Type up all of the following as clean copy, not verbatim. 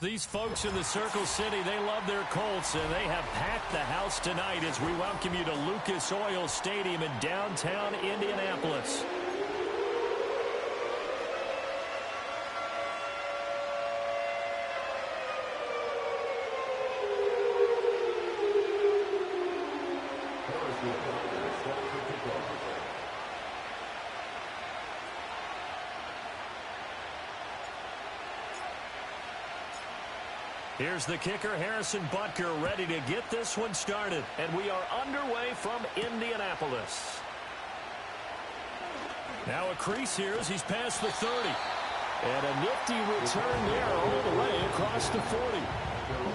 These folks in the Circle City, they love their Colts, and they have packed the house tonight as we welcome you to Lucas Oil Stadium in downtown Indianapolis. Here's the kicker, Harrison Butker, ready to get this one started. And we are underway from Indianapolis. Now a crease here as he's past the 30. And a nifty return there all the way across the 40.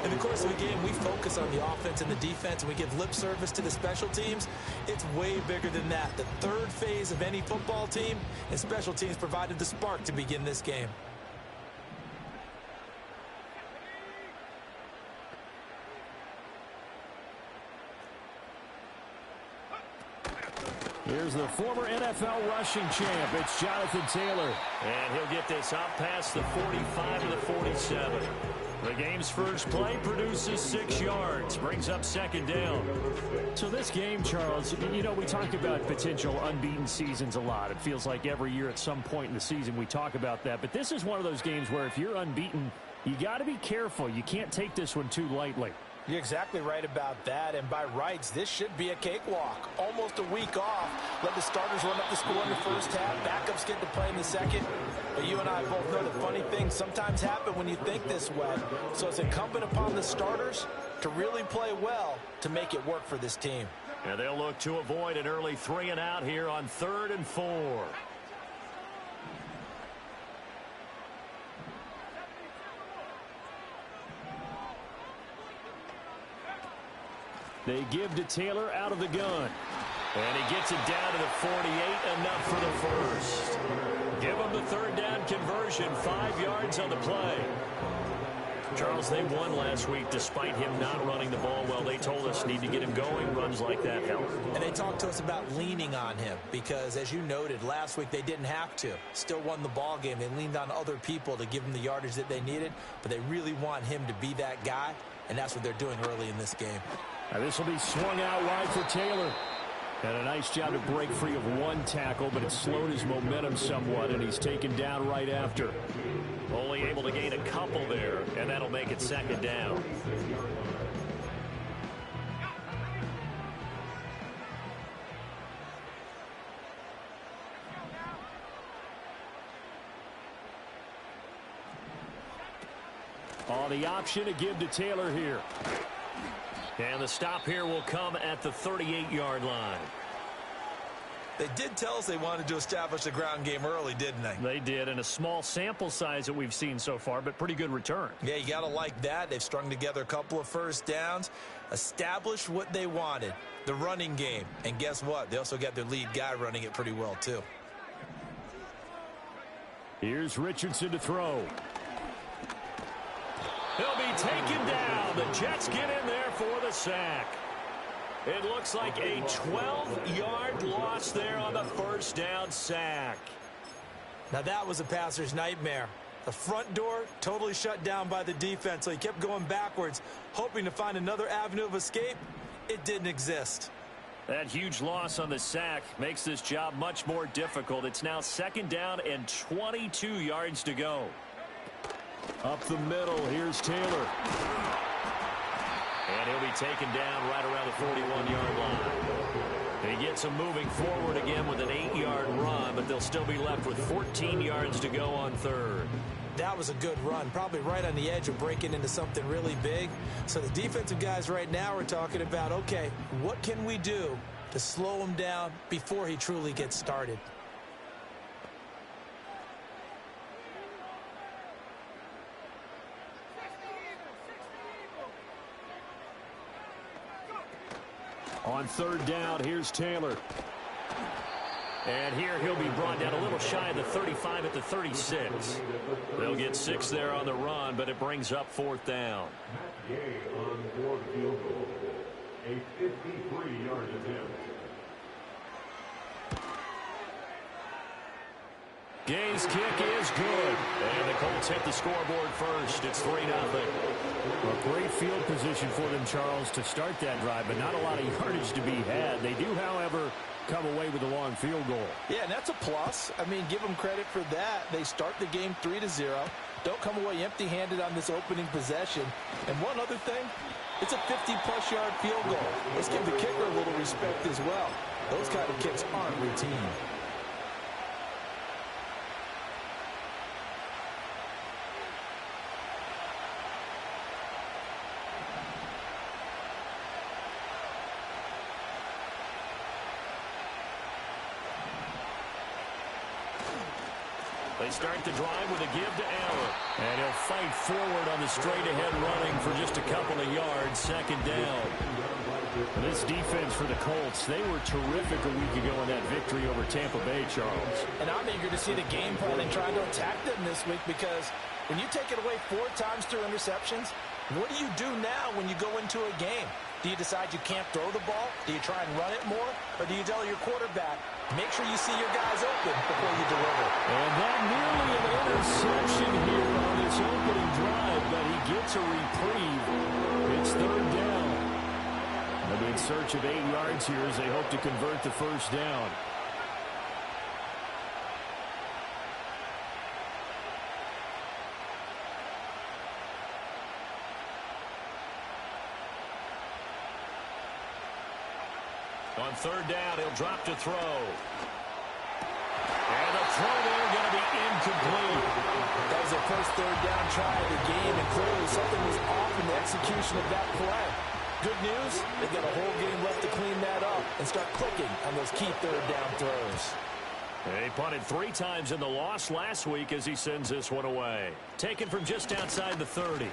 In the course of the game, we focus on the offense and the defense, and we give lip service to the special teams. It's way bigger than that. The third phase of any football team, and special teams provided the spark to begin this game. Here's the former NFL rushing champ. It's Jonathan Taylor. And he'll get this up past the 45 to the 47. The game's first play produces 6 yards. Brings up second down. So this game, Charles, you know, we talk about potential unbeaten seasons a lot. It feels like every year at some point in the season we talk about that. But this is one of those games where if you're unbeaten, you got to be careful. You can't take this one too lightly. You're exactly right about that, and by rights, this should be a cakewalk. Almost a week off. Let the starters run up the score in the first half. Backups get to play in the second. But you and I both know that funny things sometimes happen when you think this way. So it's incumbent upon the starters to really play well to make it work for this team. And they'll look to avoid an early 3 and out here on 3rd and 4. They give to Taylor out of the gun. And he gets it down to the 48, enough for the first. Give him the 3rd down conversion, 5 yards on the play. Charles, they won last week despite him not running the ball well. They told us need to get him going. Runs like that help. And they talked to us about leaning on him because, as you noted, last week they didn't have to. Still won the ball game. They leaned on other people to give them the yardage that they needed, but they really want him to be that guy, and that's what they're doing early in this game. Now this will be swung out wide for Taylor. And a nice job to break free of one tackle, but it slowed his momentum somewhat, and he's taken down right after. Only able to gain a couple there, and that'll make it second down. On the option to give to Taylor here. And the stop here will come at the 38-yard line. They did tell us they wanted to establish the ground game early, didn't they? They did, and a small sample size that we've seen so far, but pretty good return. Yeah, you got to like that. They've strung together a couple of first downs, established what they wanted, the running game. And guess what? They also got their lead guy running it pretty well, too. Here's Richardson to throw. He'll be taken down. The Jets get in there for the sack. It looks like a 12-yard loss there on the first down sack. Now that was a passer's nightmare. The front door totally shut down by the defense, so he kept going backwards, hoping to find another avenue of escape. It didn't exist. That huge loss on the sack makes this job much more difficult. It's now second down and 22 yards to go. Up the middle, here's Taylor. And he'll be taken down right around the 41-yard line. And he gets him moving forward again with an 8-yard run, but they'll still be left with 14 yards to go on third. That was a good run, probably right on the edge of breaking into something really big. So the defensive guys right now are talking about, okay, what can we do to slow him down before he truly gets started? On third down, here's Taylor. And here he'll be brought down a little shy of the 35 at the 36. They'll get 6 there on the run, but it brings up fourth down. On fourth field goal, a 53-yard attempt. Gay's kick is good. And the Colts hit the scoreboard first. It's 3-0. A great field position for them, Charles, to start that drive, but not a lot of yardage to be had. They do, however, come away with a long field goal. Yeah, and that's a plus. I mean, give them credit for that. They start the game 3-0. Don't come away empty-handed on this opening possession. And one other thing, it's a 50-plus yard field goal. Let's give the kicker a little respect as well. Those kind of kicks aren't routine. They start the drive with a give to Allen. And he'll fight forward on the straight-ahead running for just a couple of yards. Second down. This defense for the Colts, they were terrific a week ago in that victory over Tampa Bay, Charles. And I'm eager to see the game plan and try to attack them this week, because when you take it away 4 times through interceptions, what do you do now when you go into a game? Do you decide you can't throw the ball? Do you try and run it more? Or do you tell your quarterback, make sure you see your guys open before you deliver? And that nearly an interception here on this opening drive, but he gets a reprieve. It's third down. They'll be in search of 8 yards here as they hope to convert the first down. On third down, he'll drop to throw. And the throw there going to be incomplete. That was the first third down try of the game, and clearly something was off in the execution of that play. Good news, they've got a whole game left to clean that up and start clicking on those key third down throws. He punted 3 times in the loss last week as he sends this one away. Taken from just outside the 30.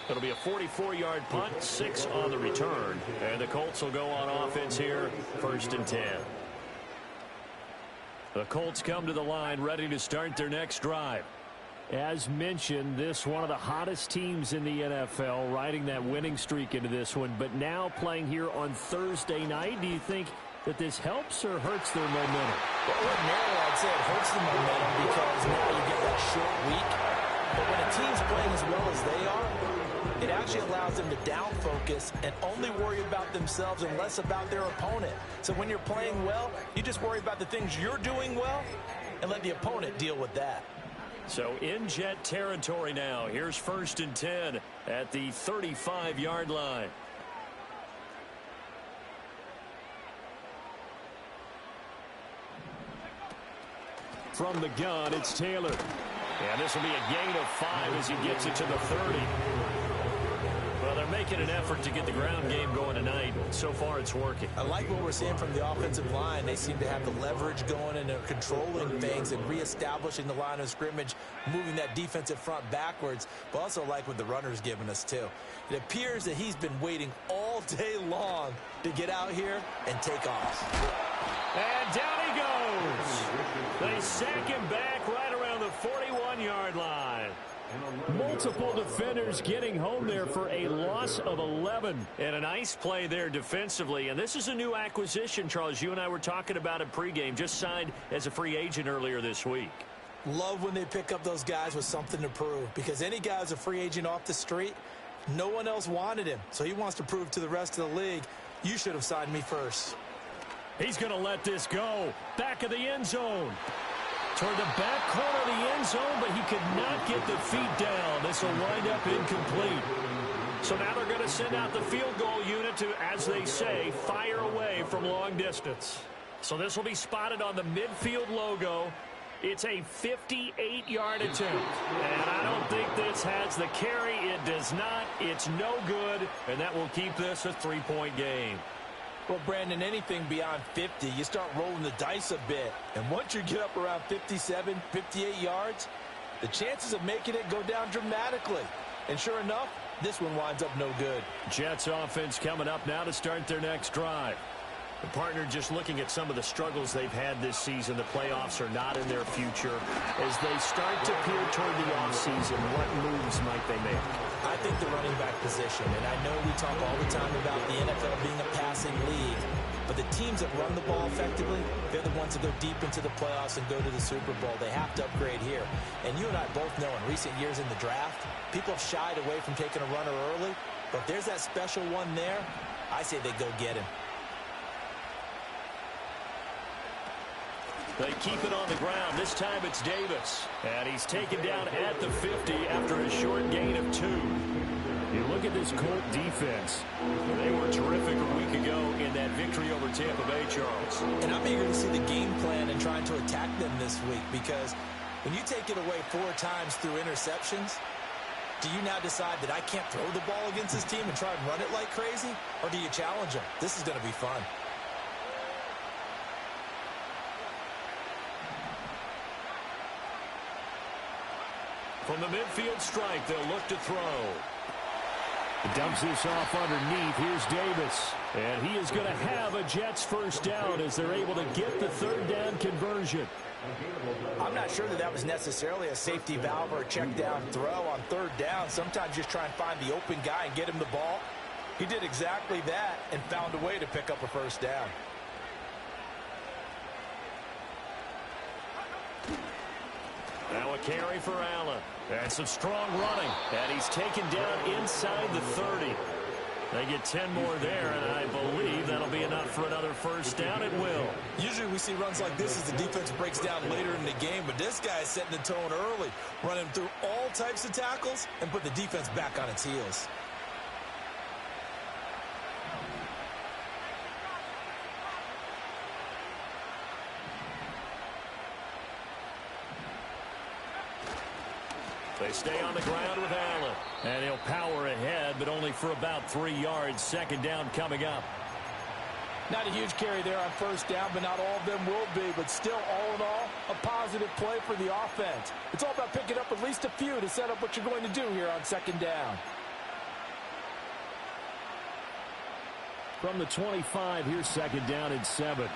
It'll be a 44-yard punt, 6 on the return. And the Colts will go on offense here, 1st and 10. The Colts come to the line ready to start their next drive. As mentioned, this one of the hottest teams in the NFL, riding that winning streak into this one, but now playing here on Thursday night. Do you think that this helps or hurts their momentum? Well, ordinarily, I'd say it hurts the momentum because now you get that short week. But when a team's playing as well as they are, it actually allows them to down focus and only worry about themselves and less about their opponent. So when you're playing well, you just worry about the things you're doing well and let the opponent deal with that. So in Jet territory now. Here's 1st and 10 at the 35-yard line. From the gun, it's Taylor. And this will be a gain of 5 as he gets it to the 30. Well, they're making an effort to get the ground game going tonight. So far, it's working. I like what we're seeing from the offensive line. They seem to have the leverage going, and they're controlling things and reestablishing the line of scrimmage, moving that defensive front backwards, but also like what the runner's giving us, too. It appears that he's been waiting all day long to get out here and take off. And down he goes. They sack him back right around the 41-yard line. Multiple defenders getting home there for a loss of 11. And a nice play there defensively. And this is a new acquisition, Charles. You and I were talking about it pregame. Just signed as a free agent earlier this week. Love when they pick up those guys with something to prove, because any guy who's a free agent off the street, no one else wanted him. So he wants to prove to the rest of the league, you should have signed me first. He's going to let this go. Back of the end zone. Toward the back corner of the end zone, but he could not get the feet down. This will wind up incomplete. So now they're going to send out the field goal unit to, as they say, fire away from long distance. So this will be spotted on the midfield logo. It's a 58-yard attempt. And I don't think this has the carry. It does not. It's no good. And that will keep this a 3-point game. Well, Brandon, anything beyond 50, you start rolling the dice a bit. And once you get up around 57, 58 yards, the chances of making it go down dramatically. And sure enough, this one winds up no good. Jets offense coming up now to start their next drive. The partner just looking at some of the struggles they've had this season. The playoffs are not in their future. As they start to peer toward the offseason, what moves might they make? I think the running back position, and I know we talk all the time about the NFL being a passing league, But the teams that run the ball effectively, they're the ones that go deep into the playoffs and go to the Super Bowl. They have to upgrade here. And you and I both know in recent years in the draft, people have shied away from taking a runner early. But if there's that special one there, I say they go get him. They keep it on the ground. This time it's Davis. And he's taken down at the 50 after a short gain of 2. You look at this Colt defense. They were terrific a week ago in that victory over Tampa Bay, Charles. And I'm eager to see the game plan and trying to attack them this week, because when you take it away 4 times through interceptions, do you now decide that I can't throw the ball against this team and try and run it like crazy? Or do you challenge them? This is going to be fun. From the midfield strike, they'll look to throw. Dumps this off underneath. Here's Davis. And he is going to have a Jets first down as they're able to get the third down conversion. I'm not sure that that was necessarily a safety valve or a check down throw on third down. Sometimes just try and find the open guy and get him the ball. He did exactly that and found a way to pick up a first down. Now a carry for Allen. And some strong running. And he's taken down inside the 30. They get 10 more there, and I believe that'll be enough for another first down. It will. Usually we see runs like this as the defense breaks down later in the game, but this guy is setting the tone early, running through all types of tackles and put the defense back on its heels. They stay on the ground with Allen. And he'll power ahead, but only for about 3 yards. Second down coming up. Not a huge carry there on first down, but not all of them will be. But still, all in all, a positive play for the offense. It's all about picking up at least a few to set up what you're going to do here on second down. From the 25, here's second down and 7.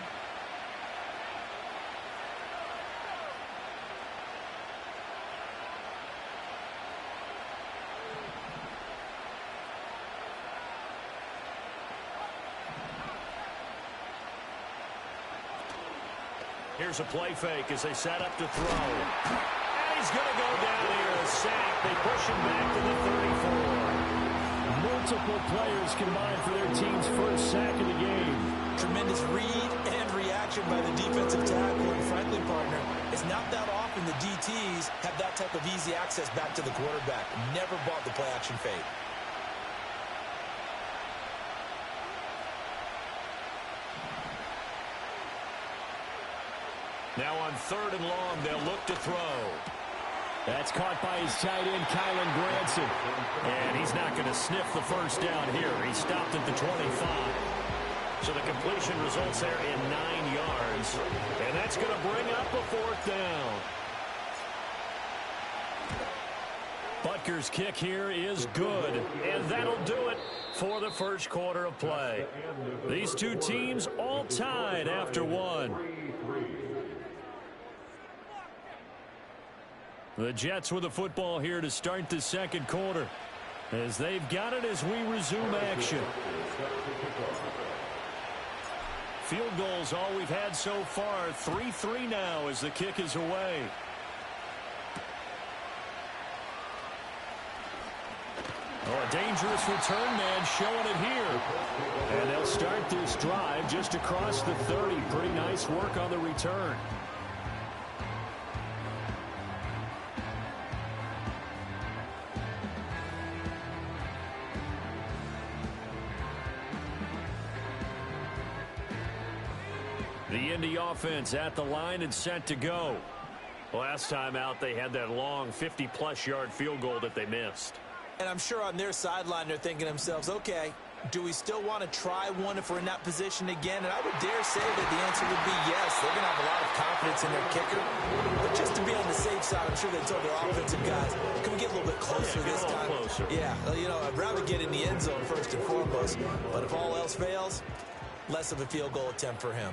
Here's a play fake as they set up to throw. And he's going to go down here. A sack. They push him back to the 34. Multiple players combined for their team's first sack of the game. Tremendous read and reaction by the defensive tackle. And frankly, partner, it's not that often the DTs have that type of easy access back to the quarterback. Never bought the play action fake. Now on third and long, they'll look to throw. That's caught by his tight end, Kylan Granson. And he's not going to sniff the first down here. He stopped at the 25. So the completion results there in 9 yards. And that's going to bring up a fourth down. Butker's kick here is good. And that'll do it for the first quarter of play. These two teams all tied after one. The Jets with the football here to start the second quarter, as they've got it as we resume action. Field goals all we've had so far. 3-3 now as the kick is away. Oh, a dangerous return man showing it here. And they'll start this drive just across the 30. Pretty nice work on the return. The Indy offense at the line and set to go. Last time out, they had that long 50-plus yard field goal that they missed. And I'm sure on their sideline they're thinking to themselves, okay, do we still want to try one if we're in that position again? And I would dare say that the answer would be yes. They're going to have a lot of confidence in their kicker. But just to be on the safe side, I'm sure they told their offensive guys, can we get a little bit closer this time? Closer. Yeah, you know, I'd rather get in the end zone first and foremost. But if all else fails, less of a field goal attempt for him.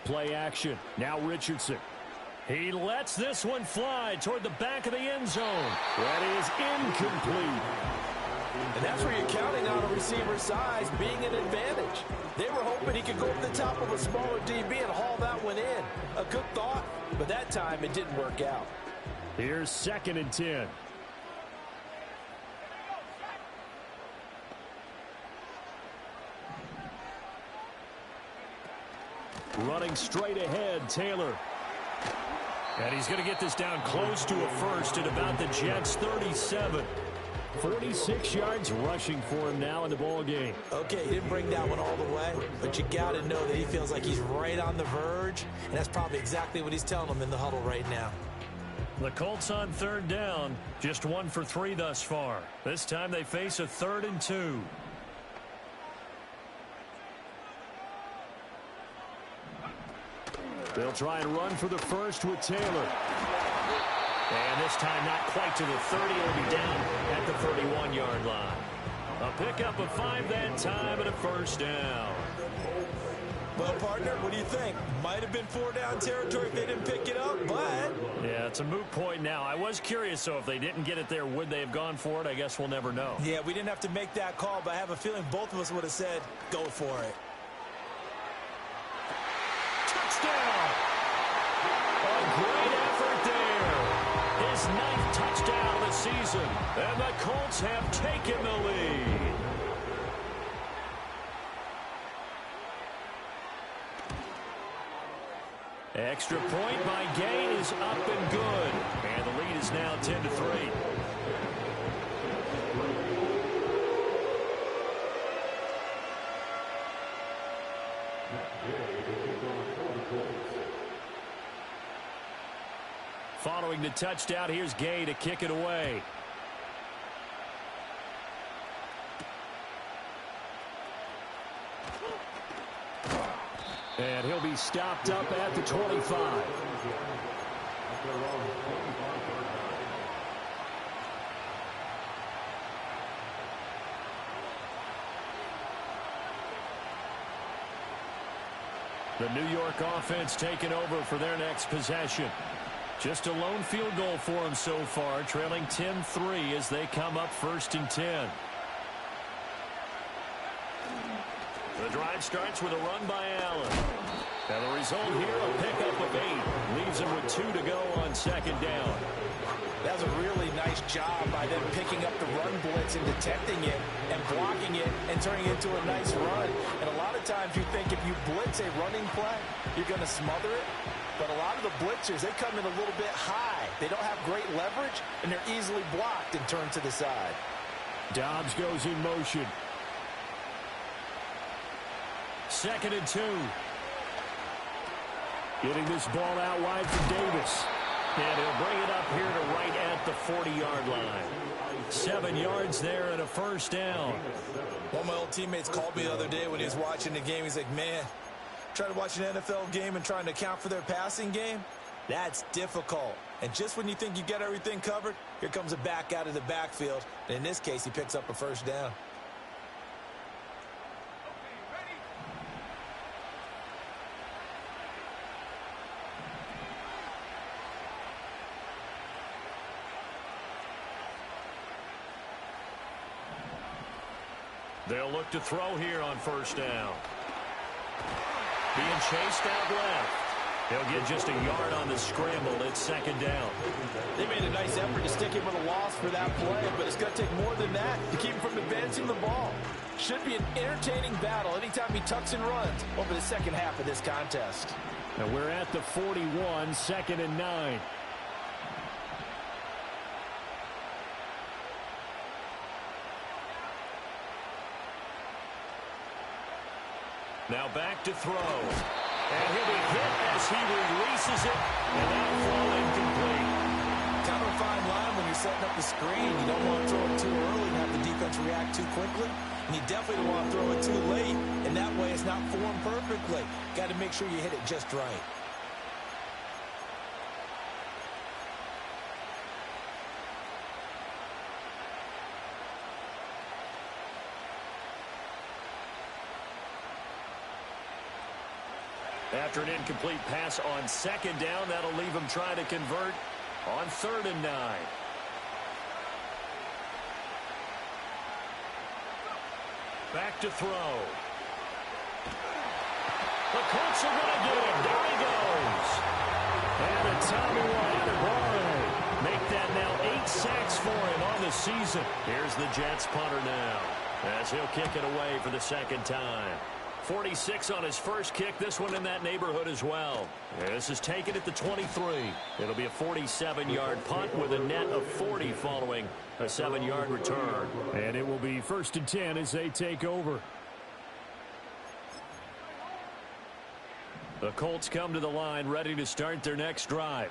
Play action. Now Richardson. He lets this one fly toward the back of the end zone. That is incomplete. And that's where you're counting on a receiver's size being an advantage. They were hoping he could go over the top of a smaller DB and haul that one in. A good thought, but that time it didn't work out. Here's 2nd and 10. Running straight ahead, Taylor. And he's going to get this down close to a first at about the Jets' 37. 46 yards rushing for him now in the ball game. Okay, he didn't bring that one all the way, but you got to know that he feels like he's right on the verge, and that's probably exactly what he's telling them in the huddle right now. The Colts on 3rd down, just 1 for 3 thus far. This time they face a 3rd and 2. They'll try and run for the first with Taylor. And this time not quite to the 30. It'll be down at the 31-yard line. A pickup of 5 that time and a first down. Well, partner, what do you think? Might have been 4-down territory if they didn't pick it up, but... Yeah, it's a moot point now. I was curious, so if they didn't get it there, would they have gone for it? I guess we'll never know. Yeah, we didn't have to make that call, but I have a feeling both of us would have said, go for it. Touchdown! A great effort there. His 9th touchdown of the season. And the Colts have taken the lead. Extra point by Gay is up and good. And the lead is now 10-3. Following the touchdown, here's Gay to kick it away. And he'll be stopped up at the 25. The New York offense taking over for their next possession. Just a lone field goal for them so far, trailing 10-3 as they come up 1st and 10. The drive starts with a run by Allen. And the result here, a pickup of 8. Leaves him with 2 to go on 2nd down. That's a really nice job by them picking up the run blitz and detecting it and blocking it and turning it into a nice run. And a lot of times you think if you blitz a running play, you're going to smother it. But a lot of the blitzers, they come in a little bit high. They don't have great leverage, and they're easily blocked and turned to the side. Dobbs goes in motion. 2nd and 2. Getting this ball out wide for Davis. And he'll bring it up here to right at the 40-yard line. 7 yards there and a first down. One of my old teammates called me the other day when he was watching the game. He's like, man, trying to watch an NFL game and trying to account for their passing game, that's difficult. And just when you think you get everything covered, here comes a back out of the backfield. And in this case, he picks up a first down. They'll look to throw here on first down. Being chased out left. He'll get just a yard on the scramble. It's 2nd down. They made a nice effort to stick him with a loss for that play, but it's going to take more than that to keep him from advancing the ball. Should be an entertaining battle anytime he tucks and runs over the second half of this contest. And we're at the 41, 2nd and 9. Now back to throw. And he'll be hit as he releases it. And that throw incomplete. Kind of a fine line when you're setting up the screen. You don't want to throw it too early and have the defense react too quickly. And you definitely don't want to throw it too late. And that way it's not formed perfectly. Got to make sure you hit it just right. After an incomplete pass on second down, that'll leave him trying to convert on 3rd and 9. Back to throw. The Colts are going to get him. Down he goes. And a Tommy White make that now 8 sacks for him on the season. Here's the Jets punter now, as he'll kick it away for the second time. 46 on his first kick. This one in that neighborhood as well. This is taken at the 23. It'll be a 47-yard punt with a net of 40 following a 7-yard return. And it will be 1st and 10 as they take over. The Colts come to the line ready to start their next drive.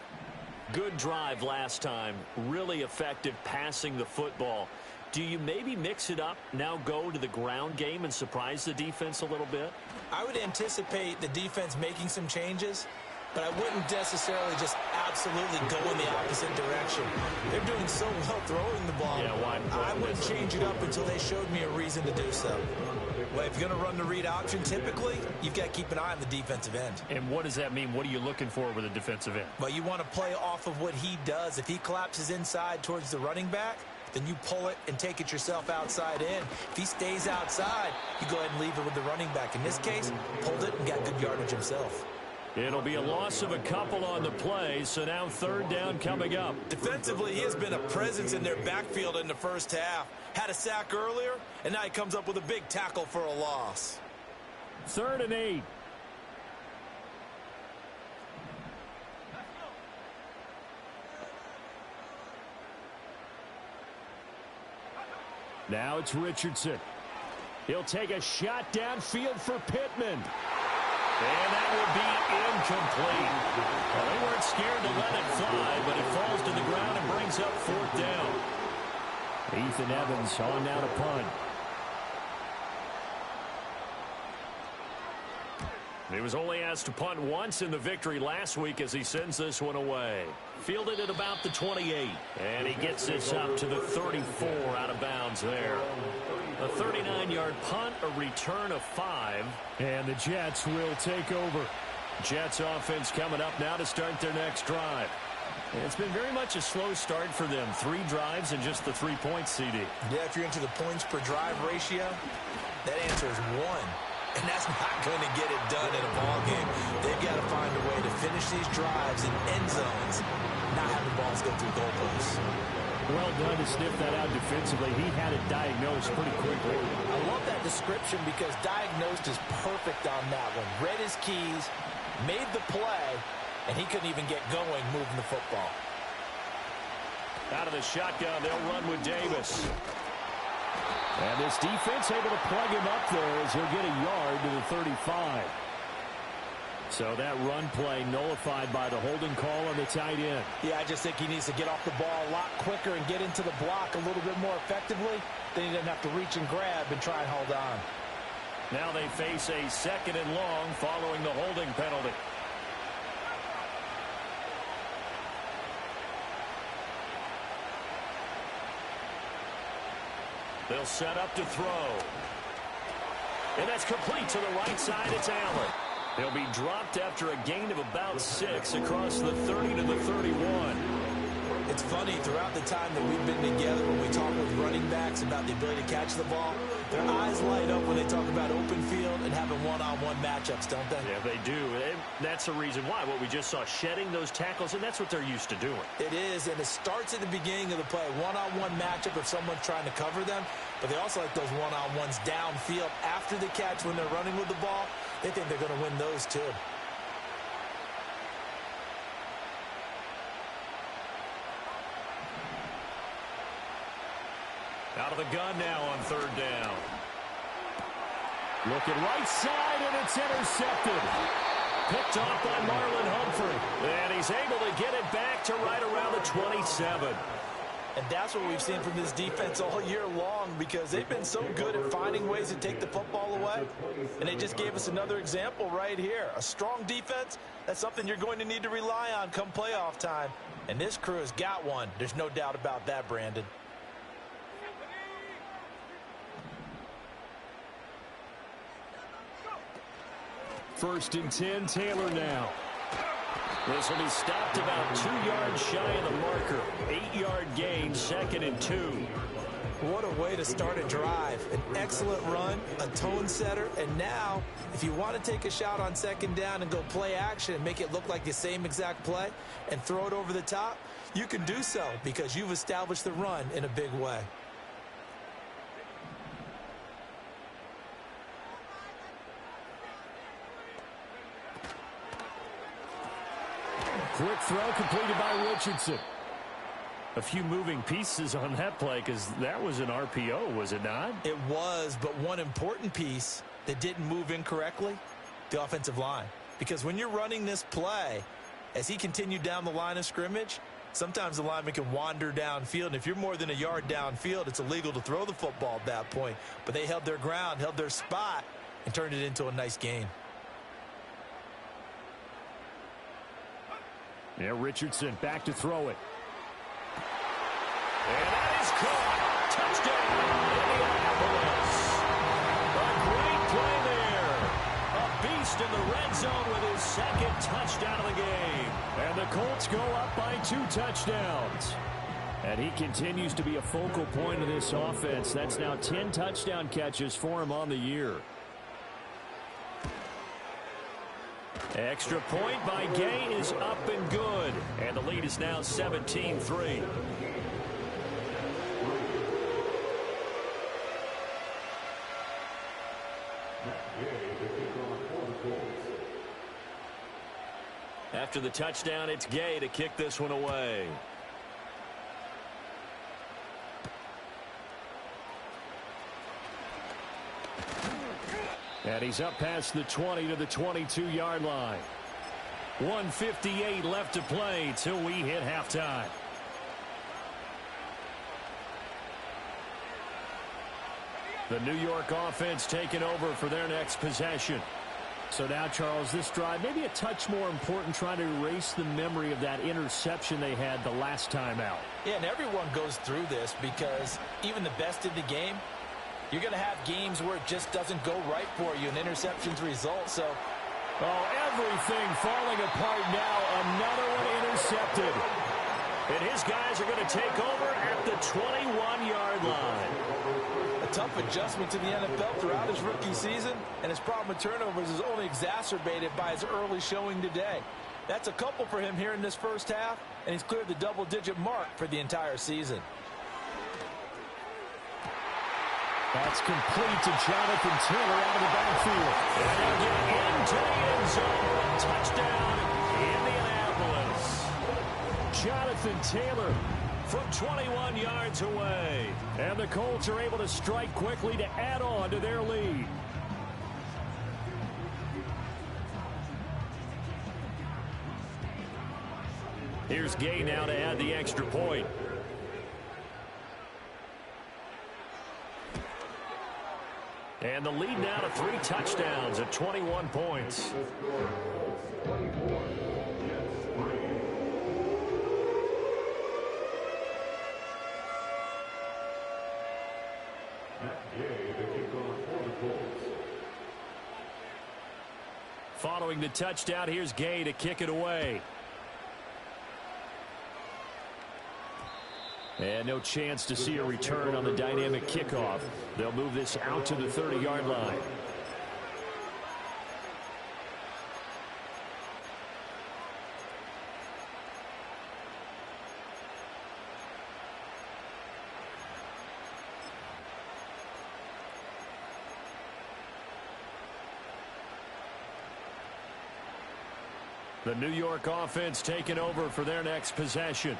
Good drive last time. Really effective passing the football. Do you maybe mix it up, now go to the ground game and surprise the defense a little bit? I would anticipate the defense making some changes, but I wouldn't necessarily just absolutely go in the opposite direction. They're doing so well throwing the ball. Yeah, why? I wouldn't change it up until they showed me a reason to do so. Well, if you're going to run the read option, typically, you've got to keep an eye on the defensive end. And what does that mean? What are you looking for with a defensive end? Well, you want to play off of what he does. If he collapses inside towards the running back, then you pull it and take it yourself outside in. If he stays outside, you go ahead and leave it with the running back. In this case, pulled it and got good yardage himself. It'll be a loss of a couple on the play, so now 3rd down coming up. Defensively, he has been a presence in their backfield in the first half. Had a sack earlier, and now he comes up with a big tackle for a loss. 3rd and 8. Now it's Richardson. He'll take a shot downfield for Pittman. And that will be incomplete. Well, they weren't scared to let it fly, but it falls to the ground and brings up 4th down. Ethan Evans on now to punt. He was only asked to punt once in the victory last week as he sends this one away. Fielded at about the 28. And he gets this up to the 34 out of bounds there. A 39-yard punt, a return of 5. And the Jets will take over. Jets offense coming up now to start their next drive. It's been very much a slow start for them. 3 drives and just the 3 points, CD. Yeah, if you're into the points per drive ratio, that answer is 1. And that's not going to get it done in a ball game. They've got to find a way to finish these drives in end zones, not having balls go through goalposts. Well done to sniff that out defensively. He had it diagnosed pretty quickly. I love that description because diagnosed is perfect on that one. Read his keys, made the play, and he couldn't even get going moving the football. Out of the shotgun, they'll run with Davis. And this defense able to plug him up there as he'll get a yard to the 35. So that run play nullified by the holding call on the tight end. Yeah, I just think he needs to get off the ball a lot quicker and get into the block a little bit more effectively. Then he doesn't have to reach and grab and try and hold on. Now they face a 2nd and long following the holding penalty. They'll set up to throw. And that's complete to the right side. It's Allen. He'll be dropped after a gain of about 6 across the 30 to the 31. It's funny, throughout the time that we've been together, when we talk with running backs about the ability to catch the ball, their eyes light up when they talk about open field and having one-on-one matchups, don't they? Yeah, they do. And that's the reason why. What we just saw, shedding those tackles, and that's what they're used to doing. It is, and it starts at the beginning of the play. One-on-one matchup if someone's trying to cover them, but they also like those one-on-ones downfield after the catch when they're running with the ball. They think they're going to win those too. Out of the gun now on 3rd down. Looking right side, and it's intercepted. Picked off by Marlon Humphrey. And he's able to get it back to right around the 27. And that's what we've seen from this defense all year long, because they've been so good at finding ways to take the football away. And they just gave us another example right here. A strong defense, that's something you're going to need to rely on come playoff time. And this crew has got one. There's no doubt about that, Brandon. First and 10, Taylor now. This will be stopped about 2 yards shy of the marker. 8-yard gain, 2nd and 2. What a way to start a drive. An excellent run, a tone setter, and now, if you want to take a shot on 2nd down and go play action and make it look like the same exact play and throw it over the top, you can do so because you've established the run in a big way. Quick throw completed by Richardson. A few moving pieces on that play because that was an RPO, was it not? It was, but one important piece that didn't move incorrectly, the offensive line. Because when you're running this play, as he continued down the line of scrimmage, sometimes the lineman can wander downfield. And if you're more than a yard downfield, it's illegal to throw the football at that point. But they held their ground, held their spot, and turned it into a nice gain. Yeah, Richardson back to throw it. And that is caught. Touchdown, Indianapolis. A great play there. A beast in the red zone with his 2nd touchdown of the game. And the Colts go up by 2 touchdowns. And he continues to be a focal point of this offense. That's now 10 touchdown catches for him on the year. Extra point by Gay is up and good. And the lead is now 17-3. After the touchdown, it's Gay to kick this one away. And he's up past the 20 to the 22-yard line. 1:58 left to play till we hit halftime. The New York offense taking over for their next possession. So now, Charles, this drive maybe a touch more important, trying to erase the memory of that interception they had the last time out. Yeah, and everyone goes through this because even the best in the game, you're going to have games where it just doesn't go right for you, and interceptions result. So, everything falling apart now. Another one intercepted. And his guys are going to take over at the 21-yard line. A tough adjustment to the NFL throughout his rookie season, and his problem with turnovers is only exacerbated by his early showing today. That's a couple for him here in this first half, and he's cleared the double-digit mark for the entire season. That's complete to Jonathan Taylor out of the backfield. And he'll get into the end zone. Touchdown, Indianapolis. Jonathan Taylor from 21 yards away. And the Colts are able to strike quickly to add on to their lead. Here's Gay now to add the extra point. And the lead now to 3 touchdowns at 21 points. Following the touchdown, here's Gay to kick it away. And no chance to see a return on the dynamic kickoff. They'll move this out to the 30-yard line. The New York offense taking over for their next possession.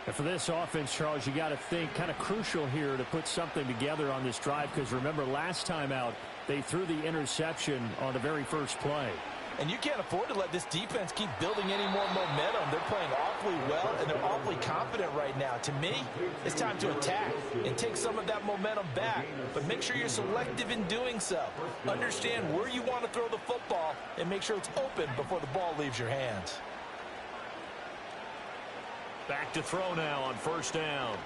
And for this offense, Charles, you got to think kind of crucial here to put something together on this drive, because remember last time out they threw the interception on the very first play. And you can't afford to let this defense keep building any more momentum. They're playing awfully well, and they're awfully confident right now. To me, it's time to attack and take some of that momentum back, but make sure you're selective in doing so. Understand where you want to throw the football and make sure it's open before the ball leaves your hands. Back to throw now on first down.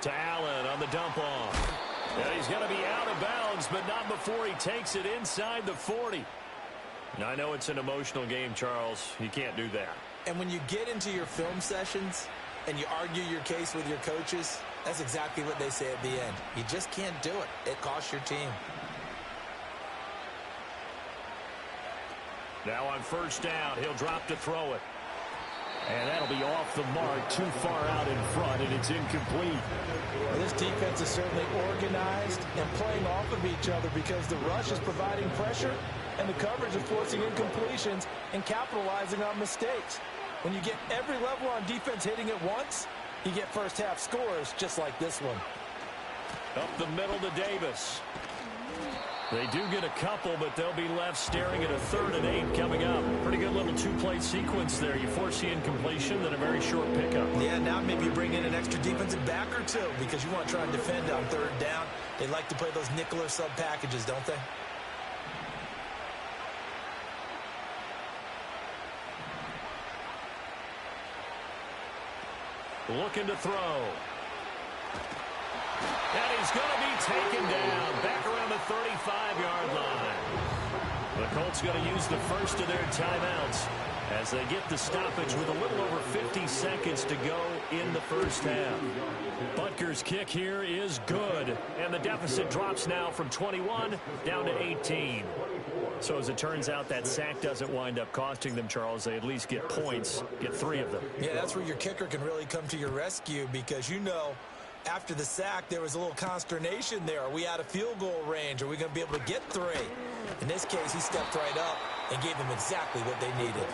To Allen on the dump off. And he's going to be out of bounds, but not before he takes it inside the 40. I know it's an emotional game, Charles. You can't do that. And when you get into your film sessions and you argue your case with your coaches, that's exactly what they say at the end. You just can't do it. It costs your team. Now on first down, he'll drop to throw it. And that'll be off the mark, too far out in front, and it's incomplete. Well, this defense is certainly organized and playing off of each other because the rush is providing pressure and the coverage is forcing incompletions and capitalizing on mistakes. When you get every level on defense hitting at once, you get first half scores just like this one. Up the middle to Davis. They do get a couple, but they'll be left staring at a 3rd and 8 coming up. Pretty good little two-play sequence there. You force the incompletion, then a very short pickup. Yeah, now maybe you bring in an extra defensive back or two because you want to try and defend on 3rd down. They like to play those nickel or sub packages, don't they? Looking to throw. And he's going to be taken down back around the 35-yard line. The Colts going to use the first of their timeouts as they get the stoppage with a little over 50 seconds to go in the first half. Butker's kick here is good, and the deficit drops now from 21 down to 18. So as it turns out, that sack doesn't wind up costing them, Charles. They at least get points, get 3 of them. Yeah, that's where your kicker can really come to your rescue because you know after the sack, there was a little consternation there. Are we out of field goal range? Are we going to be able to get 3? In this case, he stepped right up and gave them exactly what they needed.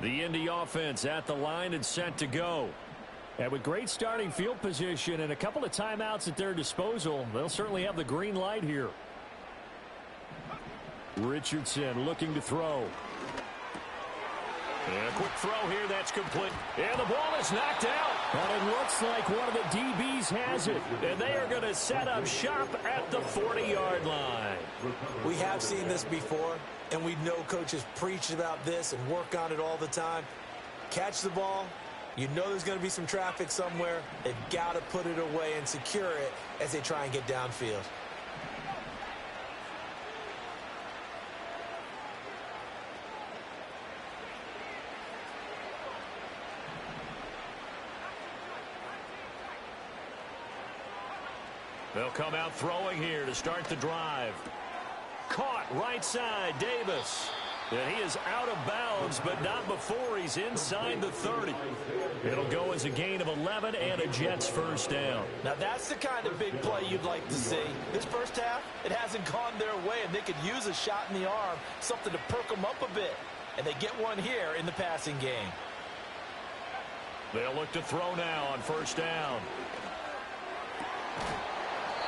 The Indy offense at the line and set to go. And with great starting field position and a couple of timeouts at their disposal, they'll certainly have the green light here. Richardson looking to throw. And a quick throw here, that's complete. And the ball is knocked out. And it looks like one of the DBs has it. And they are going to set up shop at the 40-yard line. We have seen this before, and we know coaches preach about this and work on it all the time. Catch the ball. You know there's going to be some traffic somewhere. They've got to put it away and secure it as they try and get downfield. They'll come out throwing here to start the drive. Caught right side, Davis. And he is out of bounds, but not before he's inside the 30. It'll go as a gain of 11 and a Jets first down. Now that's the kind of big play you'd like to see. This first half, it hasn't gone their way, and they could use a shot in the arm, something to perk them up a bit. And they get one here in the passing game. They'll look to throw now on first down.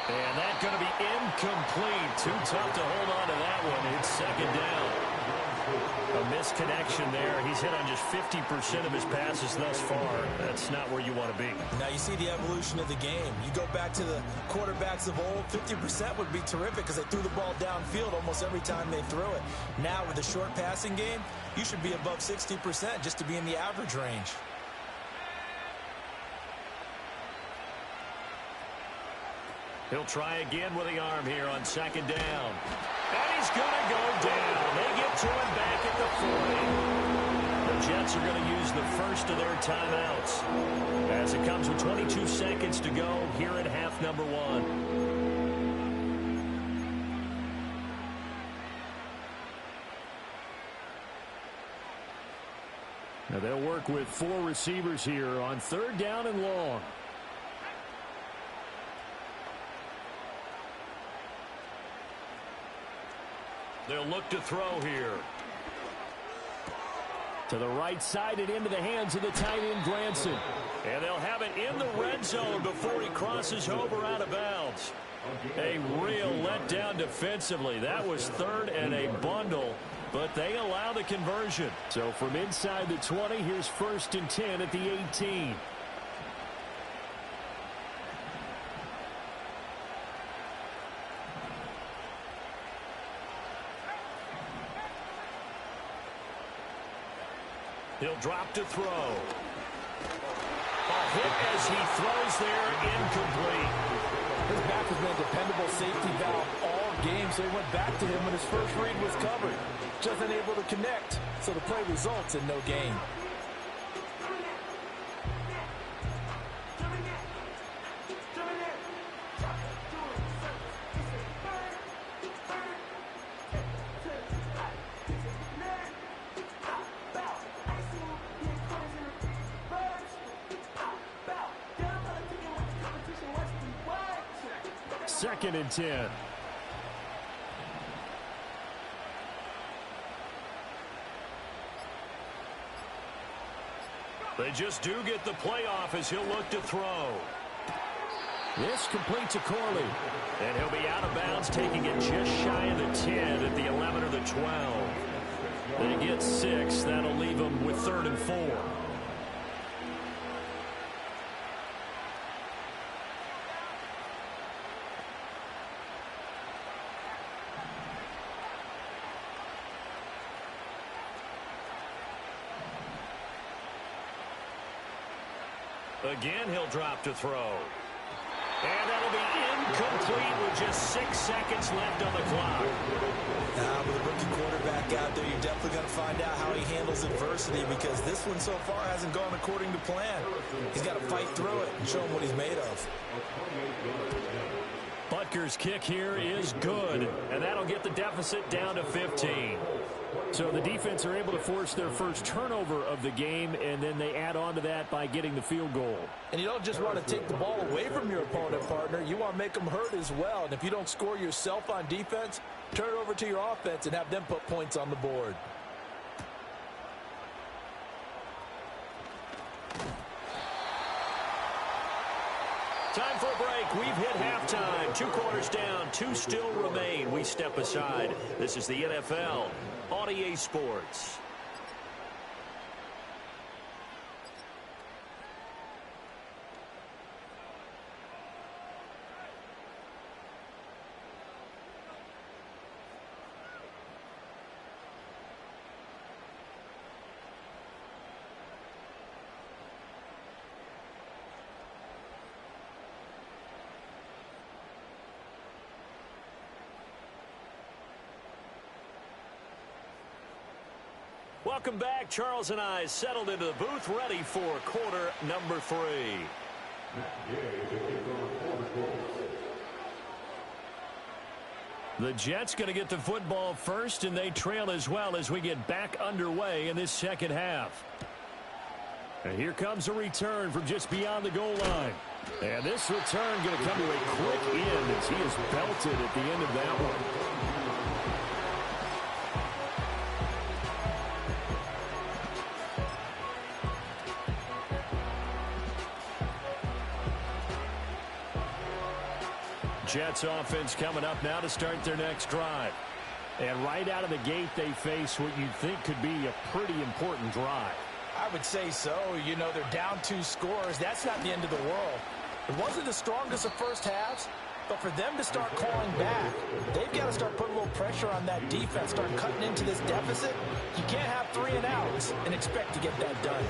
And that's going to be incomplete. Too tough to hold on to that one. It's 2nd down. A misconnection there. He's hit on just 50% of his passes thus far. That's not where you want to be. Now you see the evolution of the game. You go back to the quarterbacks of old, 50% would be terrific because they threw the ball downfield almost every time they threw it. Now with the short passing game, you should be above 60% just to be in the average range. He'll try again with the arm here on 2nd down. And he's going to go down. They get to him back at the 40. The Jets are going to use the first of their timeouts as it comes with 22 seconds to go here at half number 1. Now they'll work with 4 receivers here on 3rd down and long. They'll look to throw here. To the right side and into the hands of the tight end, Granson. And they'll have it in the red zone before he crosses over out of bounds. A real letdown defensively. That was 3rd and a bundle, but they allow the conversion. So from inside the 20, here's 1st and 10 at the 18. He'll drop to throw. A hit as he throws there, incomplete. has been a dependable safety valve all game, so he went back to him when his first read was covered. Just unable to connect, so the play results in no gain. Second and 10. They just do get the playoff as he'll look to throw. This completes a Corley. And he'll be out of bounds, taking it just shy of the 10 at the 11 or the 12. They get 6. That'll leave them with 3rd and 4. Again, he'll drop to throw. And that'll be incomplete with just 6 seconds left on the clock. With a rookie quarterback out there, you're definitely going to find out how he handles adversity, because this one so far hasn't gone according to plan. He's got to fight through it and show him what he's made of. Butker's kick here is good, and that'll get the deficit down to 15. So the defense are able to force their first turnover of the game, and then they add on to that by getting the field goal. And you don't just want to take the ball away from your opponent, partner. You want to make them hurt as well. And if you don't score yourself on defense, turn it over to your offense and have them put points on the board. Time for a break. We've hit halftime. 2 quarters down. 2 still remain. We step aside. This is the NFL on EA Sports. Welcome back. Charles and I settled into the booth, ready for quarter number 3. The Jets going to get the football first, and they trail as well as we get back underway in this second half. And here comes a return from just beyond the goal line. And this return going to come to a quick end as he is belted at the end of that one. Jets offense coming up now to start their next drive. And right out of the gate, they face what you'd think could be a pretty important drive. I would say so. You know, they're down 2 scores. That's not the end of the world. It wasn't the strongest of first halves, but for them to start calling back, they've got to start putting a little pressure on that defense, start cutting into this deficit. You can't have 3 and outs and expect to get that done.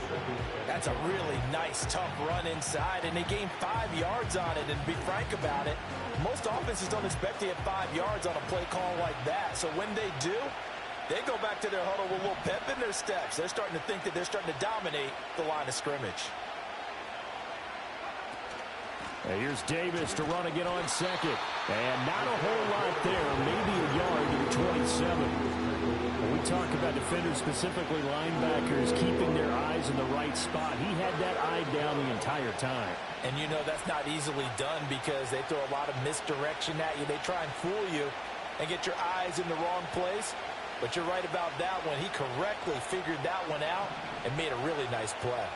That's a really nice, tough run inside, and they gained 5 yards on it. And to be frank about it, most offenses don't expect to get 5 yards on a play call like that. So when they do, they go back to their huddle with a little pep in their steps. They're starting to think that they're starting to dominate the line of scrimmage. And here's Davis to run again on second. And not a whole lot there, maybe a yard to the 27. When we talk about defenders, specifically linebackers, keeping their eyes in the right spot, he had that eye down the entire time. And you know that's not easily done because they throw a lot of misdirection at you. They try and fool you and get your eyes in the wrong place. But you're right about that one. He correctly figured that one out and made a really nice play.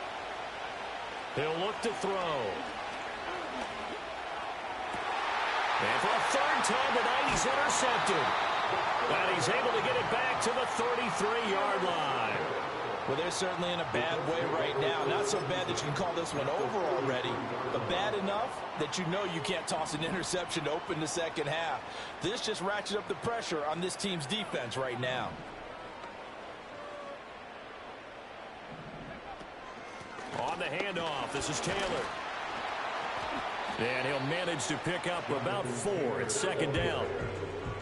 He'll look to throw. And for a 3rd time tonight, he's intercepted. And he's able to get it back to the 33-yard line. Well, they're certainly in a bad way right now. Not so bad that you can call this one over already, but bad enough that you know you can't toss an interception to open the second half. This just ratchets up the pressure on this team's defense right now. On the handoff, this is Taylor. And he'll manage to pick up about 4 at second down.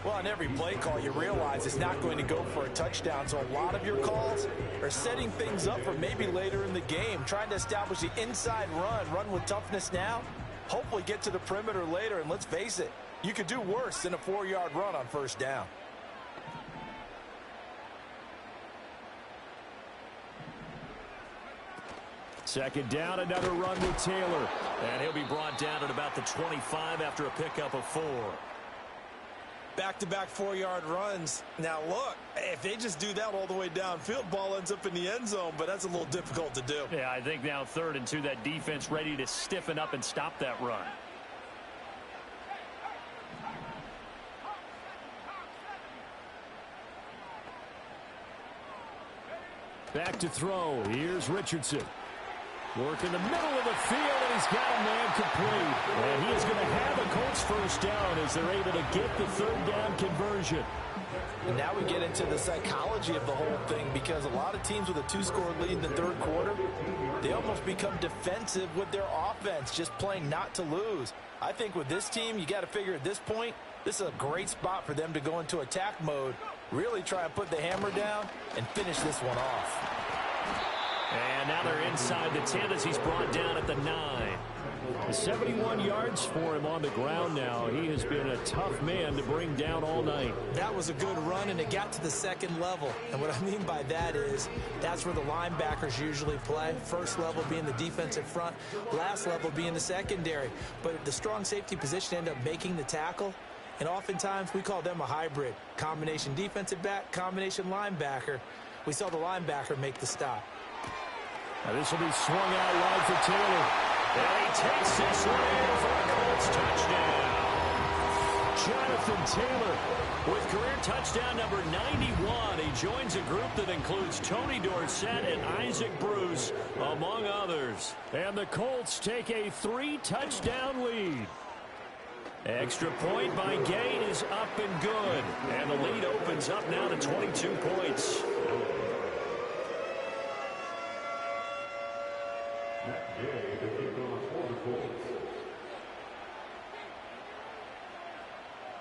Well, on every play call, you realize it's not going to go for a touchdown. So a lot of your calls are setting things up for maybe later in the game, trying to establish the inside run with toughness now, hopefully get to the perimeter later. And let's face it, you could do worse than a 4-yard run on first down. Second down, another run with Taylor. And he'll be brought down at about the 25 after a pickup of 4. Back-to-back 4-yard runs. Now, look, if they just do that all the way downfield, ball ends up in the end zone, but that's a little difficult to do. Yeah, I think now 3rd and 2, that defense ready to stiffen up and stop that run. Back to throw. Here's Richardson. Work in the middle of the field, and he's got a man complete. And he is going to have a Colts first down as they're able to get the 3rd down conversion. And now we get into the psychology of the whole thing, because a lot of teams with a 2-score lead in the 3rd quarter, they almost become defensive with their offense, just playing not to lose. I think with this team, you got to figure at this point, this is a great spot for them to go into attack mode, really try and put the hammer down and finish this one off. And now they're inside the 10 as he's brought down at the 9. 71 yards for him on the ground now. He has been a tough man to bring down all night. That was a good run, and it got to the 2nd level. And what I mean by that is that's where the linebackers usually play. First level being the defensive front, last level being the secondary. But the strong safety position ended up making the tackle. And oftentimes we call them a hybrid. Combination defensive back, combination linebacker. We saw the linebacker make the stop. Now this will be swung out wide for Taylor. And he takes this one in for a Colts touchdown. Jonathan Taylor with career touchdown number 91. He joins a group that includes Tony Dorsett and Isaac Bruce, among others. And the Colts take a 3-touchdown lead. Extra point by Gay is up and good. And the lead opens up now to 22 points.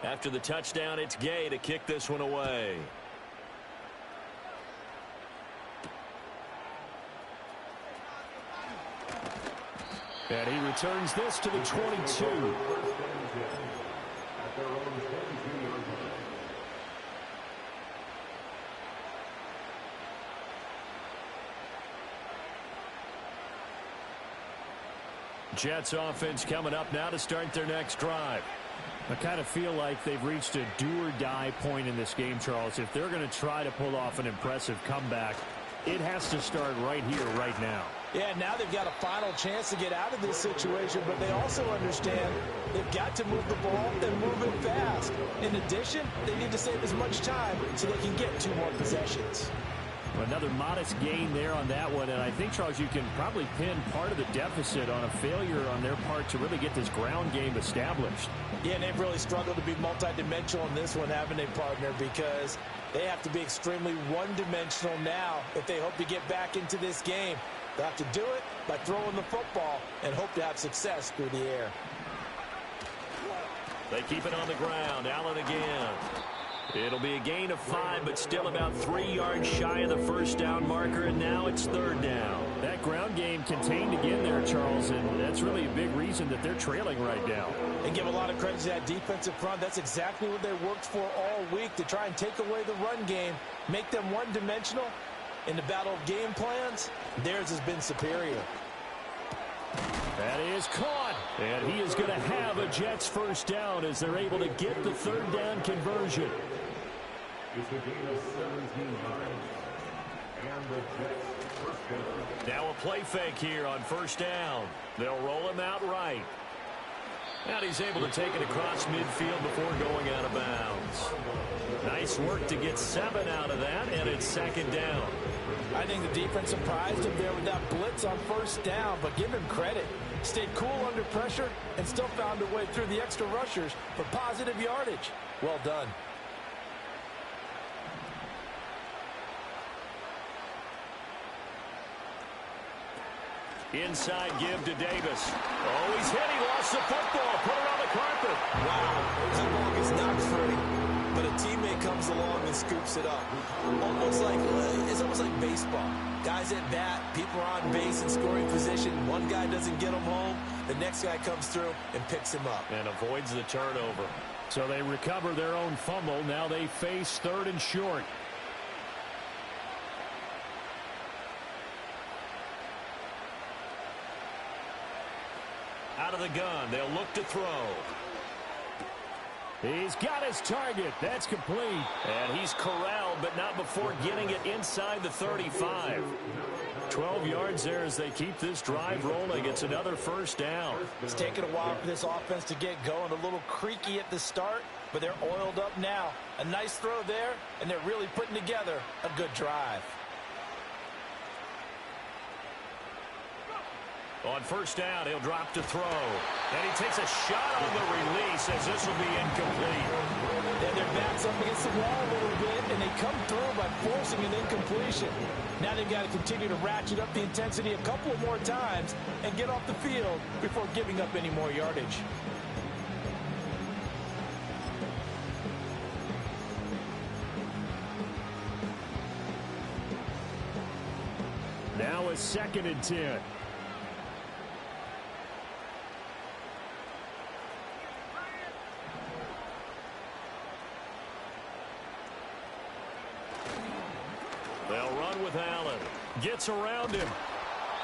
After the touchdown, it's Gay to kick this one away. And he returns this to the 22. Jets offense coming up now to start their next drive. I kind of feel like they've reached a do-or-die point in this game, Charles. If they're going to try to pull off an impressive comeback, it has to start right here, right now. Yeah, now they've got a final chance to get out of this situation, but they also understand they've got to move the ball and move it fast. In addition, they need to save as much time so they can get 2 more possessions. Another modest gain there on that one, and I think, Charles, you can probably pin part of the deficit on a failure on their part to really get this ground game established. Yeah, and they've really struggled to be multidimensional in this one, haven't they, partner? Because they have to be extremely one-dimensional now if they hope to get back into this game. They have to do it by throwing the football and hope to have success through the air. They keep it on the ground. Allen again. It'll be a gain of 5, but still about 3 yards shy of the first down marker, and now it's 3rd down. That ground game contained again there, Charles, and that's really a big reason that they're trailing right now. And give a lot of credit to that defensive front. That's exactly what they worked for all week, to try and take away the run game, make them one-dimensional. In the battle of game plans, theirs has been superior. That is caught, and he is going to have a Jets first down as they're able to get the 3rd down conversion. It's a gain of 17 yards. And the Jets first down. Now a play fake here on first down. They'll roll him out right. And he's able to take it across midfield before going out of bounds. Nice work to get 7 out of that, and it's 2nd down. I think the defense surprised him there with that blitz on first down, but give him credit. Stayed cool under pressure and still found a way through the extra rushers for positive yardage. Well done. Inside give to Davis. Oh, he's hit. He lost the football. Put it on the carpet. Wow, that ball gets knocked free, but a teammate comes along and scoops it up. It's almost like baseball. Guys at bat, people are on base in scoring position. One guy doesn't get him home. The next guy comes through and picks him up. And avoids the turnover. So they recover their own fumble. Now they face 3rd and short. Out of the gun. They'll look to throw. He's got his target. That's complete. And he's corralled, but not before getting it inside the 35. 12 yards there as they keep this drive rolling. It's another first down. It's taken a while for this offense to get going. A little creaky at the start, but they're oiled up now. A nice throw there, and they're really putting together a good drive. On first down, he'll drop to throw. And he takes a shot on the release as this will be incomplete. And their backs up against the wall a little bit, and they come through by forcing an incompletion. Now they've got to continue to ratchet up the intensity a couple of more times and get off the field before giving up any more yardage. Now a 2nd and 10. They'll run with Allen. Gets around him.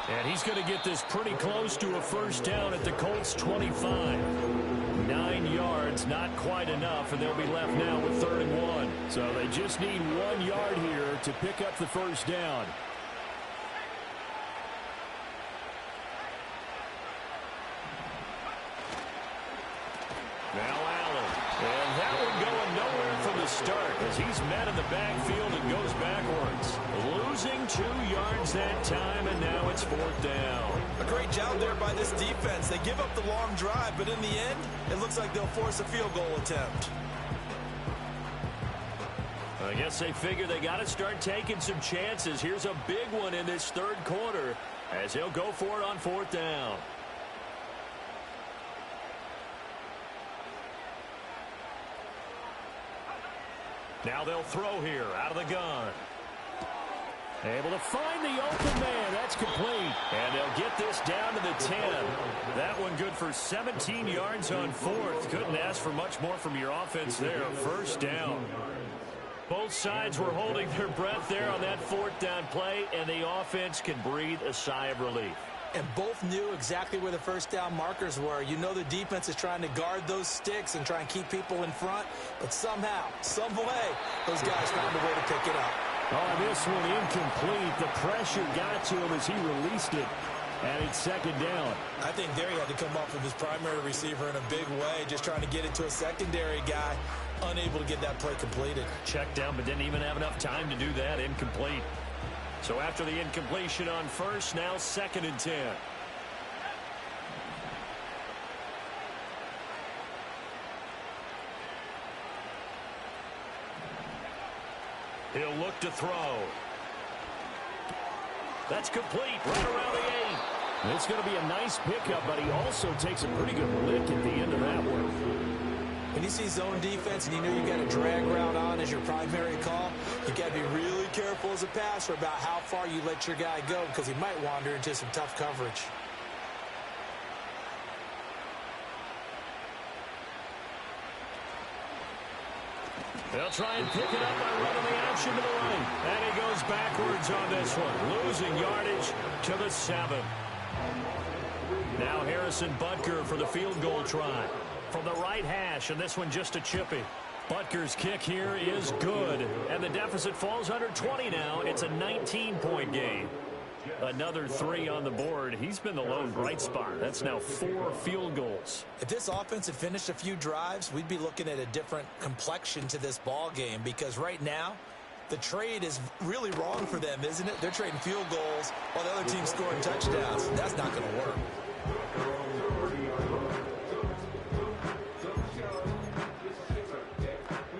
And he's going to get this pretty close to a first down at the Colts 25. 9 yards, not quite enough, and they'll be left now with 3rd and 1. So they just need 1 yard here to pick up the first down. Now Allen. And that one going nowhere from the start as he's met in the backfield and goes backwards. Losing 2 yards that time, and now it's 4th down. A great job there by this defense. They give up the long drive, but in the end, it looks like they'll force a field goal attempt. I guess they figure they got to start taking some chances. Here's a big one in this 3rd quarter as he'll go for it on 4th down. Now they'll throw here out of the gun. Able to find the open man. That's complete. And they'll get this down to the 10. That one good for 17 yards on 4th. Couldn't ask for much more from your offense there. First down. Both sides were holding their breath there on that 4th down play, and the offense can breathe a sigh of relief. And both knew exactly where the first down markers were. You know the defense is trying to guard those sticks and try and keep people in front, but somehow, some way, those guys found a way to pick it up. Oh, this one incomplete. The pressure got to him as he released it, and it's 2nd down. I think there he had to come up with his primary receiver in a big way, just trying to get it to a secondary guy, unable to get that play completed. Checked down, but didn't even have enough time to do that. Incomplete. So after the incompletion on first, now 2nd and 10. He'll look to throw. That's complete right around the 8. It's going to be a nice pickup, but he also takes a pretty good lick at the end of that one. When you see zone defense and you know you got a drag route on as your primary call, you got to be really careful as a passer about how far you let your guy go because he might wander into some tough coverage. They'll try and pick it up by running the action to the right. And he goes backwards on this one, losing yardage to the 7. Now Harrison Butker for the field goal try from the right hash, and this one just a chippy. Butker's kick here is good, and the deficit falls under 20 now. It's a 19-point game. Another 3 on the board. He's been the lone bright spot. That's now 4 field goals. If this offense had finished a few drives, we'd be looking at a different complexion to this ball game because right now, the trade is really wrong for them, isn't it? They're trading field goals while the other team's scoring touchdowns. That's not going to work.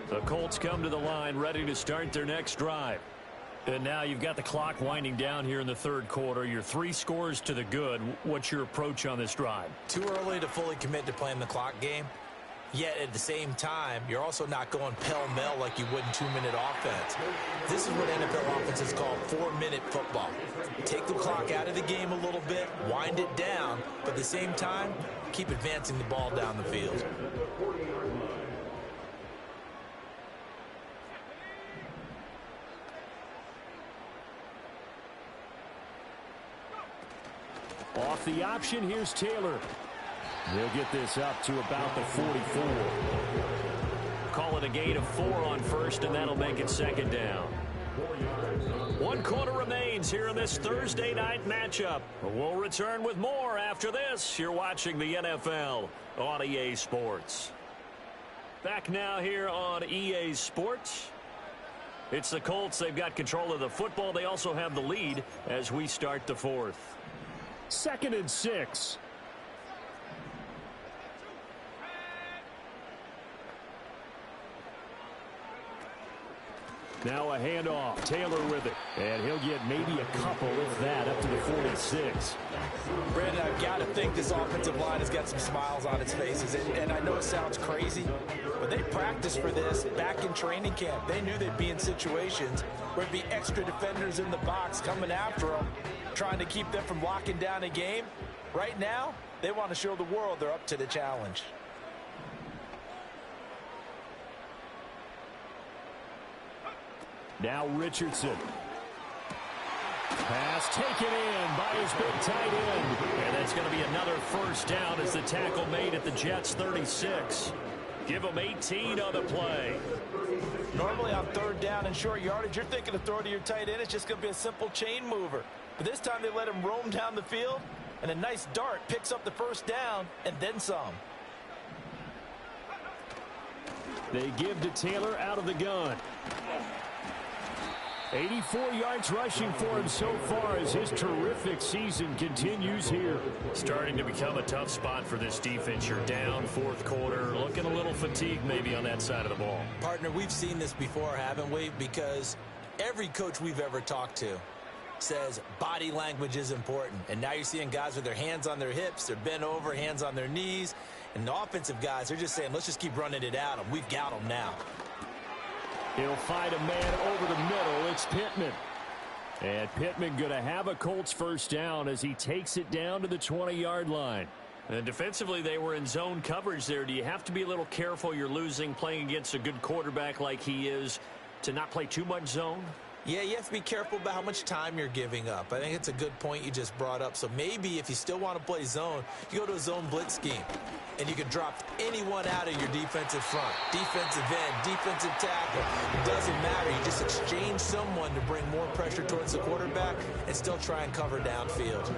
The Colts come to the line ready to start their next drive. And now you've got the clock winding down here in the third quarter. You're 3 scores to the good. What's your approach on this drive? Too early to fully commit to playing the clock game. Yet at the same time, you're also not going pell-mell like you would in 2-minute offense. This is what NFL offenses call 4-minute football. Take the clock out of the game a little bit, wind it down, but at the same time, keep advancing the ball down the field. Off the option, here's Taylor. They'll get this up to about the 44. Call it a gain of 4 on first, and that'll make it second down. 1 quarter remains here in this Thursday night matchup. We'll return with more after this. You're watching the NFL on EA Sports. Back now here on EA Sports. It's the Colts. They've got control of the football. They also have the lead as we start the fourth. 2nd and 6. Now a handoff. Taylor with it. And he'll get maybe a couple, if that, up to the 46. Brandon, I've got to think this offensive line has got some smiles on its faces. And I know it sounds crazy, but they practiced for this back in training camp. They knew they'd be in situations where there'd be extra defenders in the box coming after them, trying to keep them from locking down a game. Right now, they want to show the world they're up to the challenge. Now Richardson. Pass taken in by his big tight end. And that's going to be another first down as the tackle made at the Jets' 36. Give them 18 on the play. Normally on 3rd down and short yardage, you're thinking of throw to your tight end. It's just going to be a simple chain mover. But this time they let him roam down the field, and a nice dart picks up the first down and then some. They give to Taylor out of the gun. 84 yards rushing for him so far as his terrific season continues here. Starting to become a tough spot for this defense. You're down 4th quarter, looking a little fatigued maybe on that side of the ball. Partner, we've seen this before, haven't we? Because every coach we've ever talked to says body language is important. And now you're seeing guys with their hands on their hips, they're bent over, hands on their knees. And the offensive guys, they're just saying, let's just keep running it at them. We've got them now. He'll find a man over the middle. It's Pittman. And Pittman going to have a Colts first down as he takes it down to the 20-yard line. And defensively, they were in zone coverage there. Do you have to be a little careful? You're losing, playing against a good quarterback like he is, to not play too much zone? Yeah, you have to be careful about how much time you're giving up. I think it's a good point you just brought up. So maybe if you still want to play zone, you go to a zone blitz scheme. And you can drop anyone out of your defensive front. Defensive end, defensive tackle. It doesn't matter. You just exchange someone to bring more pressure towards the quarterback and still try and cover downfield.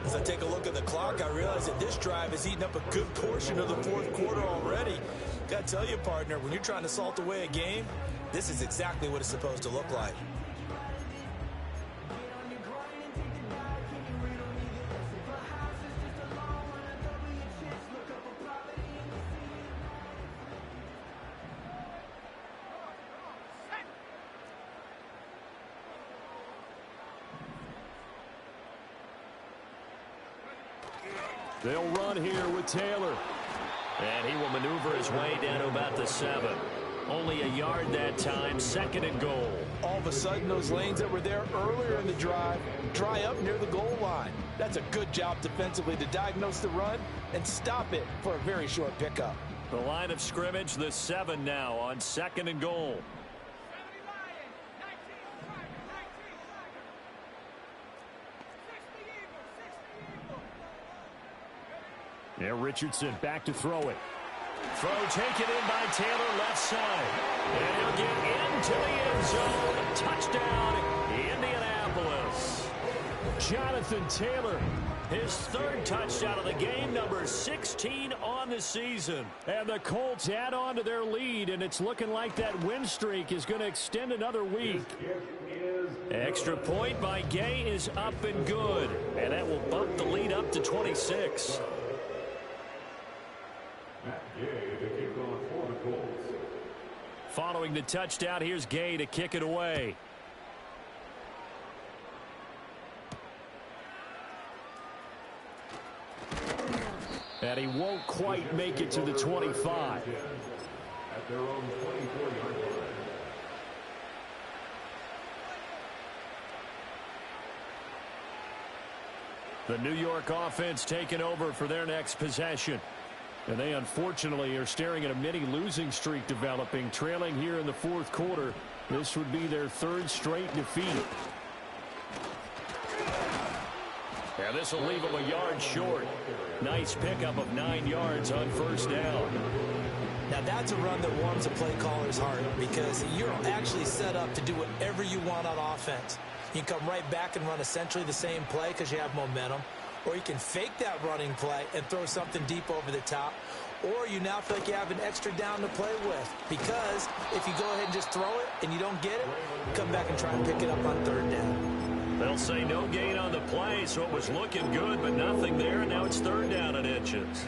As I take a look at the clock, I realize that this drive has eaten up a good portion of the 4th quarter already. Got to tell you, partner, when you're trying to salt away a game, this is exactly what it's supposed to look like. They'll run here with Taylor. And he will maneuver his way down to about the 7. Only a yard that time, 2nd and goal. All of a sudden, those lanes that were there earlier in the drive dry up near the goal line. That's a good job defensively to diagnose the run and stop it for a very short pickup. The line of scrimmage, the 7 now on 2nd and goal. There, Richardson back to throw it. Throw taken in by Taylor, left side. And he'll get into the end zone. Touchdown, Indianapolis. Jonathan Taylor, his 3rd touchdown of the game, number 16 on the season. And the Colts add on to their lead, and it's looking like that win streak is going to extend another week. Extra point by Gay is up and good. And that will bump the lead up to 26. Following the touchdown, here's Gay to kick it away. And he won't quite make it to the 25. At their own 24-yard line. The New York offense taking over for their next possession. And they unfortunately are staring at a mini losing streak developing, trailing here in the fourth quarter. This would be their third straight defeat. And this will leave them a yard short. Nice pickup of 9 yards on first down. Now that's a run that warms a play caller's heart because you're actually set up to do whatever you want on offense. You can come right back and run essentially the same play because you have momentum. Or you can fake that running play and throw something deep over the top. Or you now feel like you have an extra down to play with. Because if you go ahead and just throw it and you don't get it, come back and try and pick it up on third down. They'll say no gain on the play, so it was looking good, but nothing there, and now it's third down and inches.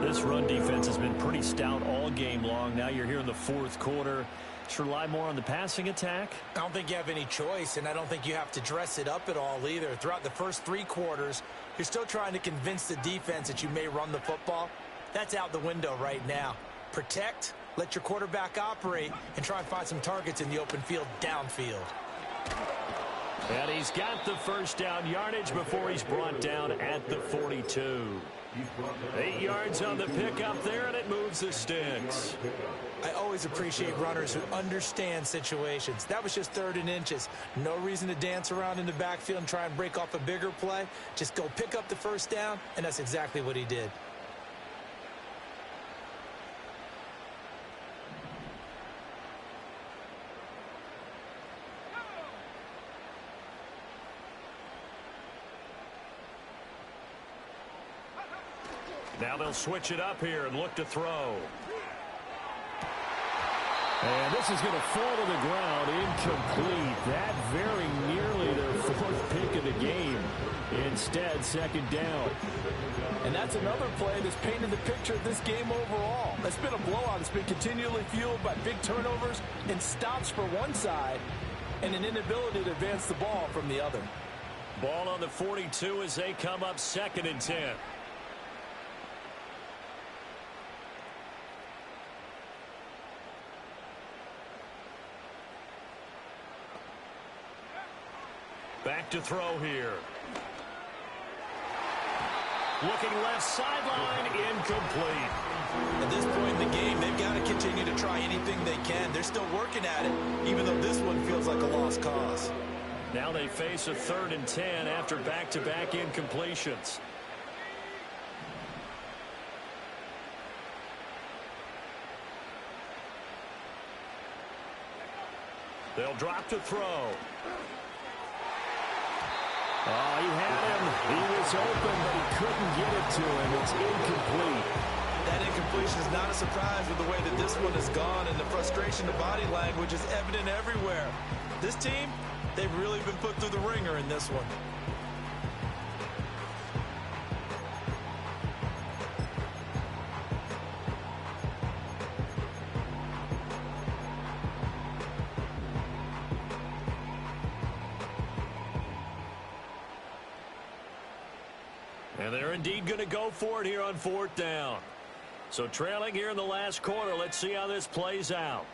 This run defense has been pretty stout all game long. Now you're here in the fourth quarter. Should rely more on the passing attack? I don't think you have any choice, and I don't think you have to dress it up at all either. Throughout the first 3 quarters, you're still trying to convince the defense that you may run the football. That's out the window right now. Protect, let your quarterback operate, and try and find some targets in the open field downfield. And he's got the first down yardage before he's brought down at the 42. 8 yards on the pickup there, and it moves the sticks. I always appreciate runners who understand situations. That was just third and inches. No reason to dance around in the backfield and try and break off a bigger play. Just go pick up the first down, and that's exactly what he did. Now they'll switch it up here and look to throw. And this is going to fall to the ground, incomplete. That very nearly their 4th pick of the game. Instead, second down. And that's another play that's painted the picture of this game overall. It's been a blowout. It's been continually fueled by big turnovers and stops for one side and an inability to advance the ball from the other. Ball on the 42 as they come up 2nd and 10. Back to throw here. Looking left sideline, incomplete. At this point in the game, they've got to continue to try anything they can. They're still working at it, even though this one feels like a lost cause. Now they face a 3rd and 10 after back-to-back incompletions. They'll drop to throw. Oh, he had him. He was open, but he couldn't get it to him. It's incomplete. That incompletion is not a surprise with the way that this one has gone, and the frustration of body language is evident everywhere. This team, they've really been put through the ringer in this one. And they're indeed going to go for it here on 4th down. So trailing here in the last quarter, let's see how this plays out.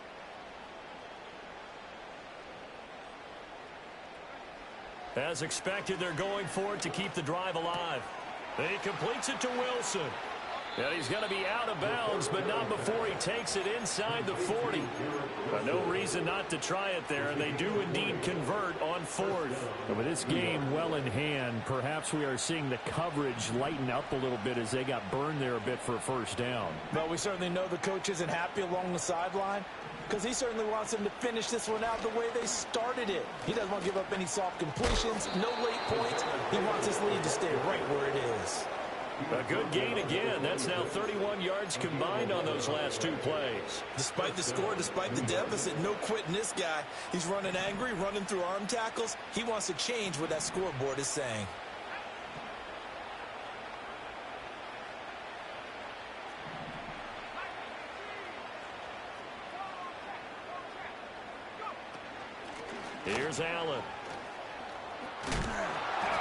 As expected, they're going for it to keep the drive alive. He completes it to Wilson. And he's going to be out of bounds, but not before he takes it inside the 40. But no reason not to try it there, and they do indeed convert on 4th. And with this game well in hand, perhaps we are seeing the coverage lighten up a little bit as they got burned there a bit for a first down. But we certainly know the coach isn't happy along the sideline because he certainly wants them to finish this one out the way they started it. He doesn't want to give up any soft completions, no late points. He wants his lead to stay right where it is. A good gain again. That's now 31 yards combined on those last 2 plays. Despite the score, despite the deficit, no quitting this guy. He's running angry, running through arm tackles. He wants to change what that scoreboard is saying. Here's Allen.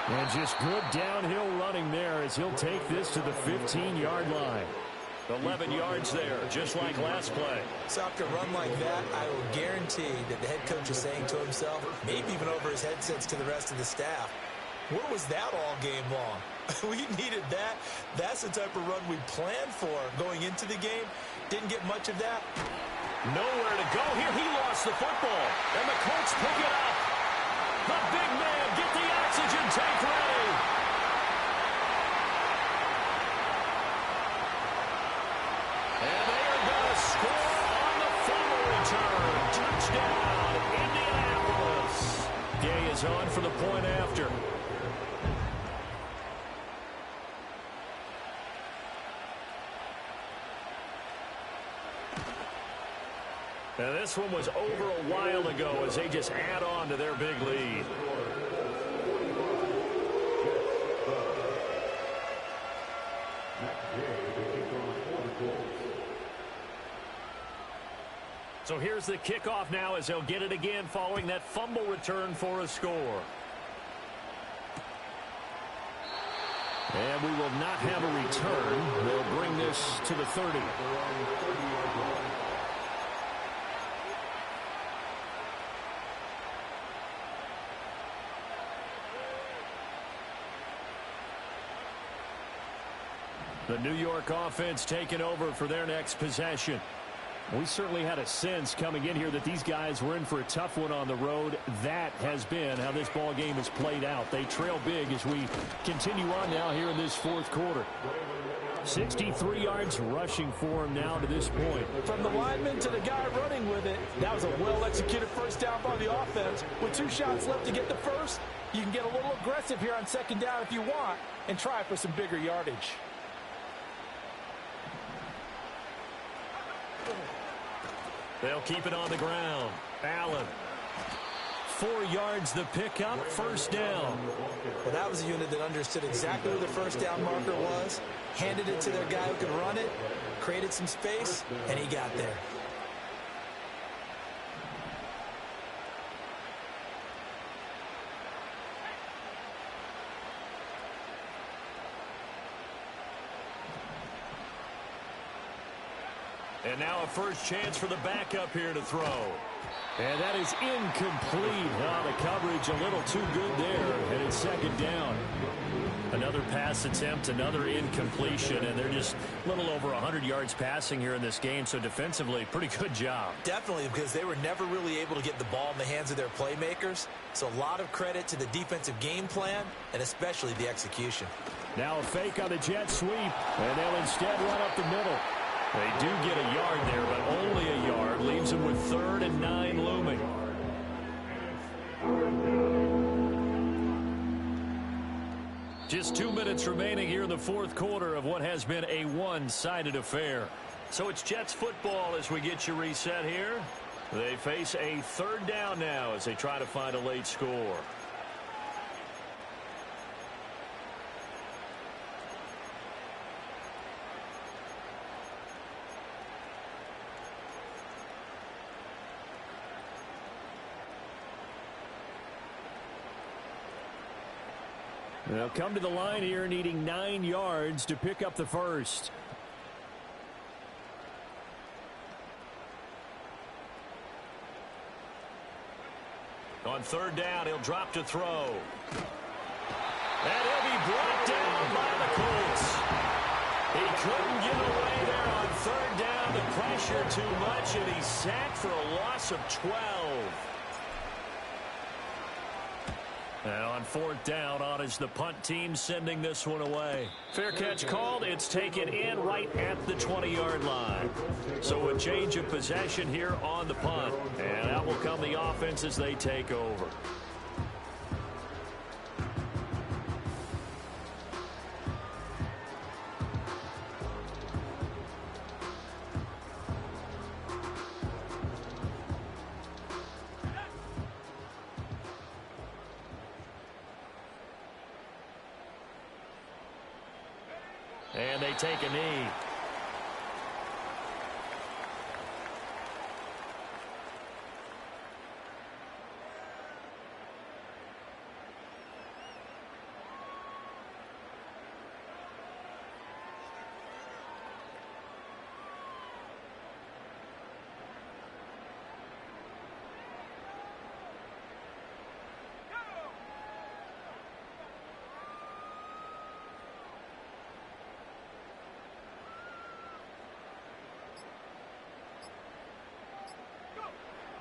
And just good downhill running there as he'll take this to the 15-yard line. 11 yards there, just like last play. So after a run like that, I will guarantee that the head coach is saying to himself, maybe even over his headsets to the rest of the staff, where was that all game long? We needed that. That's the type of run we planned for going into the game. Didn't get much of that. Nowhere to go here. He lost the football. And the Colts pick it up. The big man, get the oxygen tank ready. And they are going to score on the fumble return. Touchdown, Indianapolis. Gay is on for the point after. Now this one was over a while ago as they just add on to their big lead. So here's the kickoff now as they'll get it again following that fumble return for a score. And we will not have a return. They'll bring this to the 30. The New York offense taking over for their next possession. We certainly had a sense coming in here that these guys were in for a tough one on the road. That has been how this ball game has played out. They trail big as we continue on now here in this fourth quarter. 63 yards rushing for him now to this point. From the lineman to the guy running with it, that was a well-executed first down by the offense. With 2 shots left to get the first, you can get a little aggressive here on second down if you want and try for some bigger yardage. They'll keep it on the ground. Allen. 4 yards the pickup, first down. Well, that was a unit that understood exactly where the first down marker was, handed it to their guy who could run it, created some space, and he got there. And now a first chance for the backup here to throw. And that is incomplete. Oh, the coverage a little too good there, and it's second down. Another pass attempt, another incompletion, and they're just a little over 100 yards passing here in this game, so defensively, pretty good job. Definitely, because they were never really able to get the ball in the hands of their playmakers, so a lot of credit to the defensive game plan, and especially the execution. Now a fake on the jet sweep, and they'll instead run up the middle. They do get a yard there, but only a yard. Leaves them with 3rd and 9 looming. Just 2 minutes remaining here in the fourth quarter of what has been a one-sided affair. So it's Jets football as we get you reset here. They face a 3rd down now as they try to find a late score. They'll come to the line here needing 9 yards to pick up the first. On 3rd down, he'll drop to throw. And he'll be brought down by the Colts. He couldn't get away there on 3rd down. The pressure too much, and he's sacked for a loss of 12. And on 4th down, on is the punt team sending this one away. Fair catch called. It's taken in right at the 20-yard line. So a change of possession here on the punt. And out will come the offense as they take over. And they take a knee.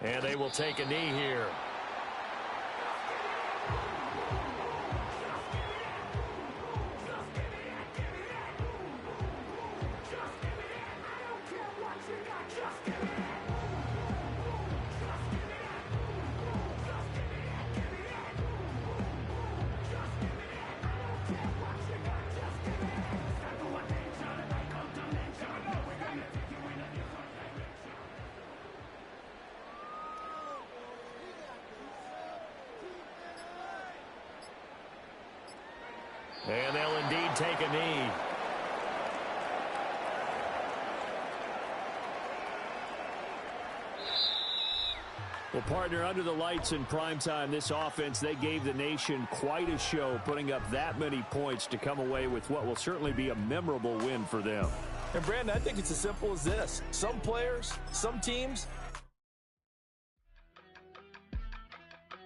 And they will take a knee here. And they'll indeed take a knee. Well, partner, under the lights in primetime, this offense, they gave the nation quite a show, putting up that many points to come away with what will certainly be a memorable win for them. And, Brandon, I think it's as simple as this. Some players, some teams,